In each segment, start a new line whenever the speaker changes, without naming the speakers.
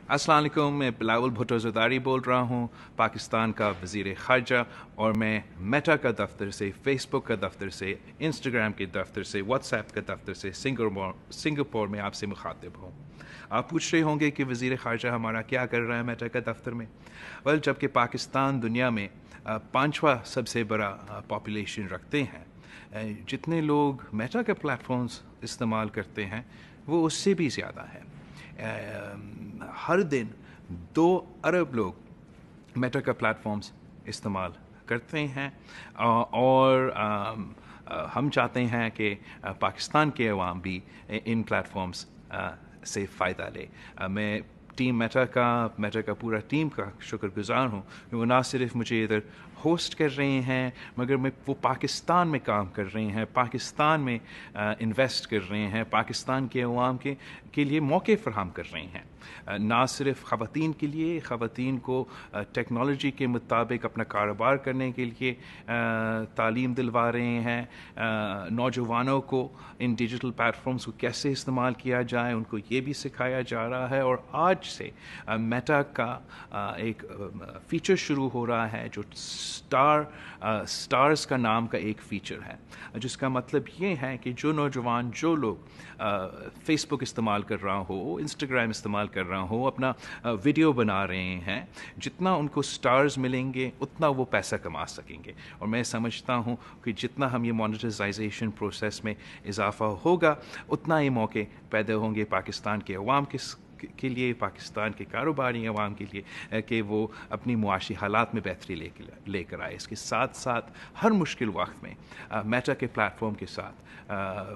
السلام علیکم، میں بلاول بھٹو زرداری بول رہا ہوں، پاکستان کا وزیر خارجہ، اور میں میٹا کا دفتر سے، فیس بک کا دفتر سے، انسٹاگرام کے دفتر سے، واٹس ایپ کا دفتر سے سنگاپور میں آپ سے مخاطب ہوں۔ آپ پوچھ رہے ہوں گے کہ وزیر خارجہ ہمارا کیا کر رہا ہے میٹا کا دفتر میں؟ جبکہ پاکستان دنیا میں پانچواں سب سے بڑا پاپولیشن رکھتے ہیں، جتنے لوگ میٹا کے پلیٹ فارمز استعمال کرتے ہیں وہ اس سے بھی زیادہ ہے۔ ہر دن 2 ارب لوگ میٹا کا پلیٹ فارمز استعمال کرتے ہیں، اور ہم چاہتے ہیں کہ پاکستان کے عوام بھی ان پلیٹ فارمز سے فائدہ لے۔ میں ٹیم میٹا کا پورا ٹیم کا شکر گزار ہوں کہ وہ نہ صرف مجھے ادھر ہوسٹ کر رہے ہیں، مگر وہ پاکستان میں کام کر رہے ہیں، پاکستان میں انویسٹ کر رہے ہیں، پاکستان کے عوام کے لیے موقع فراہم کر رہے ہیں، نہ صرف خواتین کے لیے، خواتین کو ٹیکنالوجی کے مطابق اپنا کاروبار کرنے کے لیے تعلیم دلوا رہے ہیں، نوجوانوں کو ان ڈیجیٹل پلیٹ فارمز کو کیسے استعمال کیا جائے ان کو یہ بھی سکھایا جا رہا ہے۔ اور آج سے میٹا کا ایک فیچر شروع ہو رہا ہے جو سٹارز کا نام کا ایک فیچر ہے، جس کا مطلب یہ ہے کہ جو نوجوان، جو لوگ فیس بک استعمال کر رہا ہو، انسٹاگرام استعمال کر رہا ہو، اپنا ویڈیو بنا رہے ہیں، جتنا ان کو سٹارز ملیں گے اتنا وہ پیسہ کما سکیں گے۔ اور میں سمجھتا ہوں کہ جتنا ہم یہ مانیٹائزیشن پروسیس میں اضافہ ہوگا اتنا ہی موقع پیدا ہوں گے پاکستان کے عوام کے لیے، پاکستان کے کاروباری عوام کے لیے، کہ وہ اپنی معاشی حالات میں بہتری لے کر آئے۔ اس کے ساتھ ساتھ ہر مشکل وقت میں میٹا کے پلیٹ فارم کے ساتھ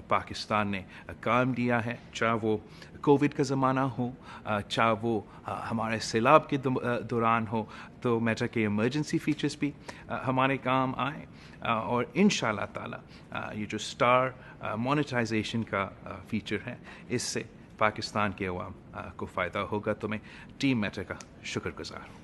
پاکستان نے کام دیا ہے، چاہے وہ کووڈ کا زمانہ ہو، چاہے وہ ہمارے سیلاب کے دوران ہو، تو میٹا کے ایمرجنسی فیچرز بھی ہمارے کام آئے، اور انشاءاللہ تعالی یہ جو سٹار مونیٹائزیشن کا فیچر ہے اس سے پاکستان کے عوام کو فائدہ ہوگا۔ تو میں ٹیم میٹا کا شکر گزار ہوں۔